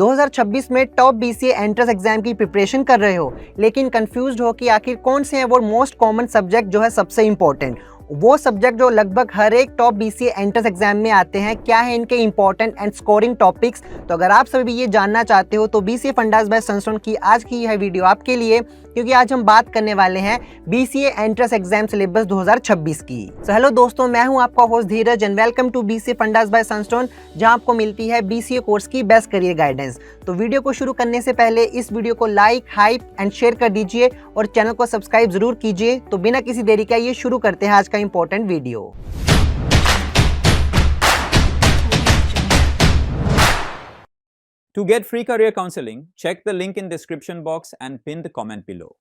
2026 में top BCA entrance exam की preparation कर रहे हो लेकिन कंफ्यूज्ड हो कि आखिर कौन से हैं वो मोस्ट कॉमन सब्जेक्ट जो है सबसे इंपॉर्टेंट, वो सब्जेक्ट जो लगभग हर एक टॉप बीसीए एंट्रेंस एग्जाम में आते हैं, क्या है इनके इंपॉर्टेंट एंड स्कोरिंग टॉपिक्स। तो अगर आप सभी भी ये जानना चाहते हो तो बीसीए फंडास बाय सनस्टोन की आज की यह वीडियो आपके लिए, क्योंकि आज हम बात करने वाले हैं बीसीए एंट्रेंस एग्जाम सिलेबस 2026 की। तो हेलो दोस्तों, मैं हूं आपका host Dheeraj and welcome to BCA fundas by Sunstone, जहां आपको मिलती है बीसीए कोर्स की बेस्ट करियर गाइडेंस। तो वीडियो को शुरू करने से पहले इस वीडियो को लाइक, हाइप एंड शेयर कर दीजिए और चैनल को सब्सक्राइब जरूर कीजिए। तो बिना किसी देरी के ये शुरू करते हैं आज का important video. To get free career counseling, check the link in description box and pin the comment below.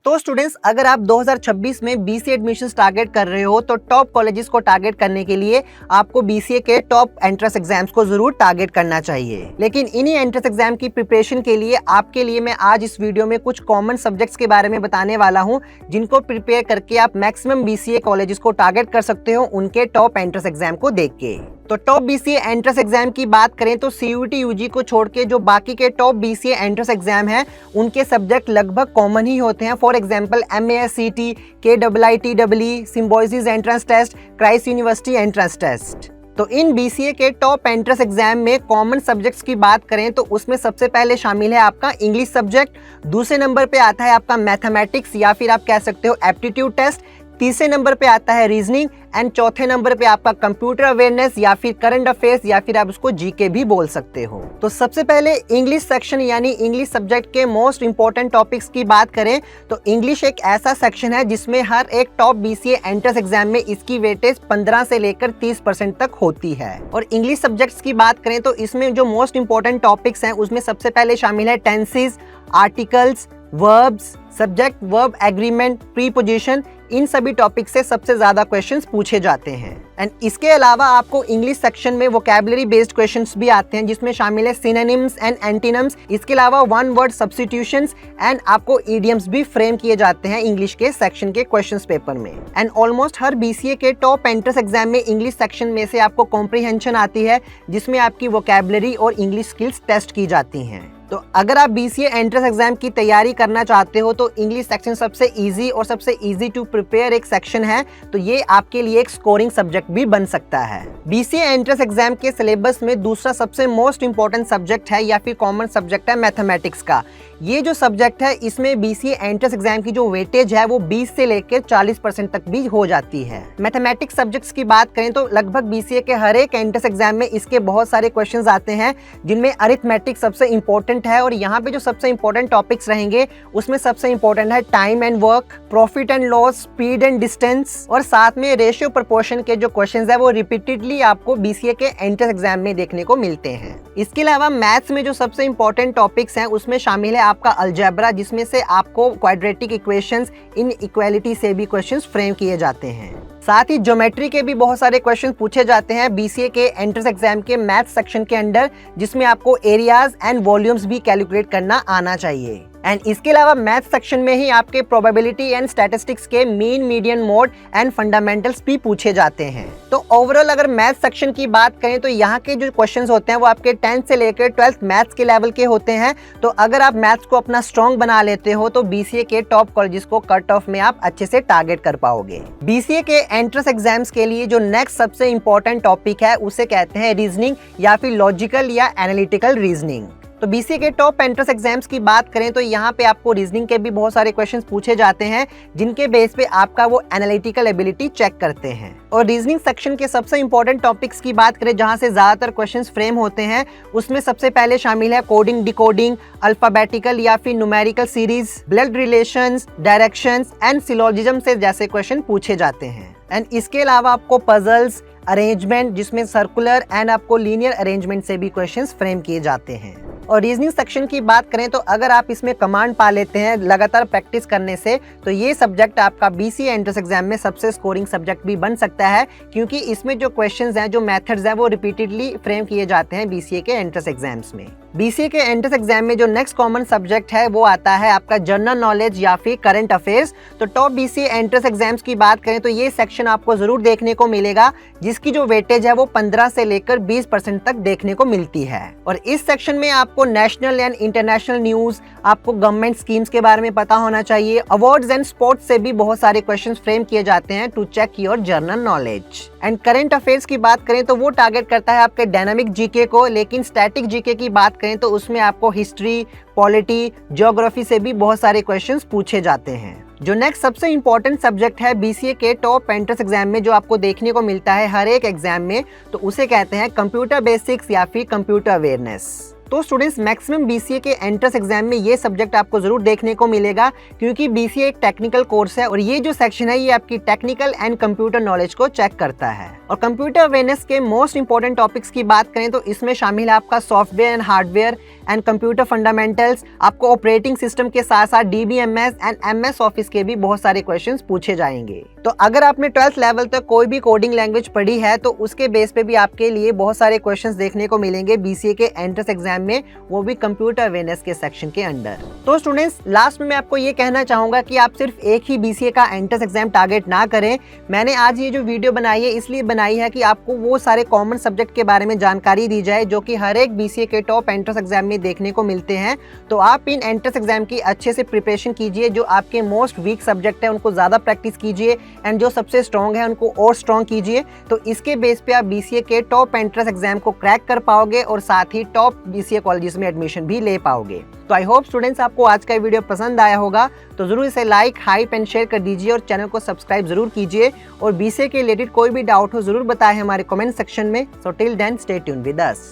तो स्टूडेंट्स, अगर आप 2026 में बीसीए एडमिशंस टारगेट कर रहे हो तो टॉप कॉलेजेस को टारगेट करने के लिए आपको बीसीए के टॉप एंट्रेंस एग्जाम्स को जरूर टारगेट करना चाहिए। लेकिन इन्हीं एंट्रेंस एग्जाम की प्रिपरेशन के लिए आपके लिए मैं आज इस वीडियो में कुछ कॉमन सब्जेक्ट्स के बारे में बताने वाला हूं, जिनको प्रिपेयर करके आप मैक्सिमम बीसीए कॉलेजेस को टारगेट कर सकते हो उनके टॉप एंट्रेंस एग्जाम को देख के। तो टॉप बीसीए एंट्रेंस एग्जाम की बात करें तो सीयूटी यूजी को छोड़ के जो बाकी के टॉप बीसीए एंट्रेंस एग्जाम हैं उनके सब्जेक्ट लगभग कॉमन ही होते हैं। For example MAS-CT, KIIT-EE, Symbiosis entrance test, Christ university entrance test. तो इन बीसीए के टॉप एंट्रेंस एग्जाम में कॉमन सब्जेक्ट्स की बात करें तो उसमें सबसे पहले शामिल है आपका इंग्लिश सब्जेक्ट, दूसरे नंबर पे आता है आपका मैथमेटिक्स या फिर आप कह सकते हो एप्टीट्यूड टेस्ट, तीसरे नंबर पे आता है रीजनिंग एंड चौथे नंबर पे आपका कंप्यूटर अवेयरनेस या फिर करंट अफेयर्स या फिर आप उसको जीके भी बोल सकते हो। तो सबसे पहले इंग्लिश सेक्शन यानी इंग्लिश सब्जेक्ट के मोस्ट इंपॉर्टेंट टॉपिक्स की बात करें तो इंग्लिश एक ऐसा सेक्शन है जिसमें हर एक टॉप बीसीए एंट्रेंस एग्जाम में इसकी वेटेज 15 से लेकर 30% तक होती है। और इंग्लिश सब्जेक्ट्स की बात करें तो इसमें जो मोस्ट इंपॉर्टेंट टॉपिक्स हैं उसमें सबसे पहले शामिल है tenses, articles, verbs, subject verb agreement, preposition, इन सभी टॉपिक से सबसे ज्यादा क्वेश्चंस पूछे जाते हैं। एंड इसके अलावा आपको इंग्लिश सेक्शन में वोकैबुलरी बेस्ड क्वेश्चंस भी आते हैं जिसमें शामिल है सिनोनिम्स एंड एंटीनिम्स, इसके अलावा वन वर्ड सब्स्टिट्यूशंस एंड आपको इडियम्स भी फ्रेम किए जाते हैं इंग्लिश के सेक्शन के क्वेश्चंस पेपर में। एंड ऑलमोस्ट हर बीसीए के टॉप एंट्रेंस एग्जाम में इंग्लिश सेक्शन में से आपको कॉम्प्रिहेंशन आती है जिसमें आपकी वोकैबुलरी और इंग्लिश स्किल्स टेस्ट की जाती हैं। तो अगर आप बीसीए एंट्रेंस एग्जाम की तैयारी करना चाहते हो तो इंग्लिश सेक्शन सबसे इजी और सबसे इजी टू प्रिपेयर एक सेक्शन है, तो ये आपके लिए एक स्कोरिंग सब्जेक्ट भी बन सकता है। बीसीए एंट्रेंस एग्जाम के सिलेबस में दूसरा सबसे मोस्ट इंपॉर्टेंट सब्जेक्ट है या फिर कॉमन सब्जेक्ट है मैथमेटिक्स का। ये जो सब्जेक्ट है इसमें बीसीए एंट्रेंस एग्जाम की जो वेटेज है वो 20 से लेकर 40% तक भी हो जाती है। मैथमेटिक्स सब्जेक्ट्स की बात करें तो लगभग बीसीए के हर एक एंट्रेंस एग्जाम में इसके बहुत सारे क्वेश्चंस आते हैं जिनमें अरिथमेटिक सबसे इंपॉर्टेंट है। और यहाँ पे जो सबसे इंपॉर्टेंट टॉपिक्स रहेंगे उसमें सबसे इंपॉर्टेंट है time and work, profit and loss, speed and distance, और साथ में रेशियो प्रोपोर्शन के जो क्वेश्चंस है वो रिपीटेडली आपको बीसीए के एंट्रेंस एग्जाम में देखने को मिलते हैं। इसके अलावा मैथ्स में जो सबसे इंपॉर्टेंट टॉपिक्स हैं उसमें शामिल है आपका अलजेब्रा, जिसमें से आपको क्वाड्रेटिक इक्वेशंस, इनइक्वालिटी से भी क्वेश्चंस फ्रेम किए जाते हैं। साथ ही ज्योमेट्री के भी बहुत सारे क्वेश्चन पूछे जाते हैं बीसीए के एंट्रेंस एग्जाम के मैथ सेक्शन के अंदर, जिसमें आपको एरियाज एंड वॉल्यूम्स भी कैलकुलेट करना आना चाहिए। एंड इसके अलावा मैथ सेक्शन में ही आपके प्रोबेबिलिटी एंड स्टैटिस्टिक्स के mean, median, mode and fundamentals भी पूछे जाते हैं। तो ओवरऑल अगर मैथ सेक्शन की बात करें तो यहाँ के जो क्वेश्चंस होते हैं वो आपके 10th से लेकर 12th मैथ्स के लेवल के होते हैं। तो अगर आप मैथ्स को अपना स्ट्रॉन्ग बना लेते हो तो बीसीए के टॉप कॉलेजेस को कट ऑफ में आप अच्छे से टारगेट कर पाओगे। बीसीए के एंट्रेंस एग्जाम्स के लिए जो नेक्स्ट सबसे इंपॉर्टेंट टॉपिक है उसे कहते हैं रीजनिंग या फिर लॉजिकल या एनालिटिकल रीजनिंग। तो बीसीए के टॉप एंट्रेंस एग्जाम्स की बात करें तो यहाँ पे आपको रीजनिंग के भी बहुत सारे क्वेश्चंस पूछे जाते हैं जिनके बेस पे आपका वो एनालिटिकल एबिलिटी चेक करते हैं। और रीजनिंग सेक्शन के सबसे इंपॉर्टेंट टॉपिक्स की बात करें जहाँ से ज्यादातर क्वेश्चंस फ्रेम होते हैं उसमें सबसे पहले शामिल है कोडिंग, डिकोडिंग, अल्फाबेटिकल या फिर numerical series, blood relations, directions and syllogism से जैसे क्वेश्चन पूछे जाते हैं। एंड इसके अलावा आपको पजल्स, अरेंजमेंट जिसमें सर्कुलर एंड आपको लीनियर अरेंजमेंट से भी क्वेश्चंस फ्रेम किए जाते हैं। और रीजनिंग सेक्शन की बात करें तो अगर आप इसमें कमांड पा लेते हैं लगातार प्रैक्टिस करने से तो ये सब्जेक्ट आपका बीसीए एंट्रेंस एग्जाम में सबसे स्कोरिंग सब्जेक्ट भी बन सकता है, क्योंकि इसमें जो क्वेश्चंस हैं, जो मेथड्स हैं वो रिपीटेडली फ्रेम किए जाते हैं बीसीए के एंट्रेंस एग्जाम्स में। बीसीए के एंट्रेंस एग्जाम में जो नेक्स्ट कॉमन सब्जेक्ट है वो आता है आपका जनरल नॉलेज या फिर करंट अफेयर्स। तो टॉप बीसीए एंट्रेंस एग्जाम्स की बात करें तो ये सेक्शन आपको जरूर देखने को मिलेगा, जिसकी जो वेटेज है वो 15 से लेकर 20% तक देखने को मिलती है। और इस सेक्शन में आपको नेशनल एंड इंटरनेशनल न्यूज, आपको गवर्नमेंट स्कीम्स के बारे में पता होना चाहिए। अवार्ड्स एंड स्पोर्ट्स से भी बहुत सारे क्वेश्चंस फ्रेम किए जाते हैं to check your general knowledge. And current affairs की बात करें तो वो टारगेट करता है आपके डायनामिक जीके को, लेकिन स्टैटिक जीके की बात करें तो उसमें आपको हिस्ट्री, पॉलिटी, ज्योग्राफी से भी बहुत सारे क्वेश्चंस पूछे जाते हैं। जो नेक्स्ट सबसे इंपॉर्टेंट सब्जेक्ट है बीसीए के टॉप एंट्रेंस एग्जाम में, जो आपको देखने को मिलता है हर एक एग्जाम में, तो उसे कहते हैं कंप्यूटर बेसिक्स या फिर कंप्यूटर अवेयरनेस। तो स्टूडेंट्स मैक्सिमम बीसीए के एंट्रेंस एग्जाम में ये सब्जेक्ट आपको जरूर देखने को मिलेगा, क्योंकि बीसीए एक टेक्निकल कोर्स है और ये जो सेक्शन है ये आपकी टेक्निकल एंड कंप्यूटर नॉलेज को चेक करता है। और कंप्यूटर अवेयरनेस के मोस्ट इंपॉर्टेंट टॉपिक्स की बात करें तो इसमें शामिल है आपका software and hardware and computer fundamentals, आपको ऑपरेटिंग सिस्टम के साथ साथ डीबीएमएस एंड एमएस ऑफिस के भी बहुत सारे क्वेश्चंस पूछे जाएंगे। तो अगर आपने 12th लेवल तक कोई भी कोडिंग लैंग्वेज पढ़ी है तो उसके बेस पे भी आपके लिए बहुत सारे क्वेश्चंस देखने को मिलेंगे बीसीए के एंट्रेंस एग्जाम में, वो भी कंप्यूटर अवेयरनेस के सेक्शन के अंडर। तो स्टूडेंट्स लास्ट में मैं आपको ये कहना चाहूंगा कि आप सिर्फ एक ही बीसीए का एंट्रेंस एग्जाम टारगेट ना करें। मैंने आज ये जो वीडियो बनाई है इसलिए बनाई है कि आपको वो सारे कॉमन सब्जेक्ट के बारे में जानकारी दी जाए जो कि हर एक बीसीए के टॉप एंट्रेंस एग्जाम में देखने को मिलते हैं। तो आप इन एंट्रेंस एग्जाम की अच्छे से प्रिपरेशन कीजिए, जो आपके मोस्ट वीक सब्जेक्ट है उनको ज्यादा प्रैक्टिस कीजिए एंड जो सबसे स्ट्रॉन्ग है उनको और स्ट्रॉन्ग कीजिए। तो इसके बेस पे आप बीसीए के टॉप एंट्रेंस एग्जाम को क्रैक कर पाओगे और साथ ही टॉप बीसीए कॉलेजेस में एडमिशन भी ले पाओगे। तो आई होप स्टूडेंट्स आपको आज का वीडियो पसंद आया होगा, तो जरूर इसे लाइक, हाइप एंड शेयर कर दीजिए और चैनल को सब्सक्राइब जरूर कीजिए। और बीसीए के रिलेटेड कोई भी डाउट हो जरूर बताएं हमारे कमेंट सेक्शन में। So till then stay tuned with us.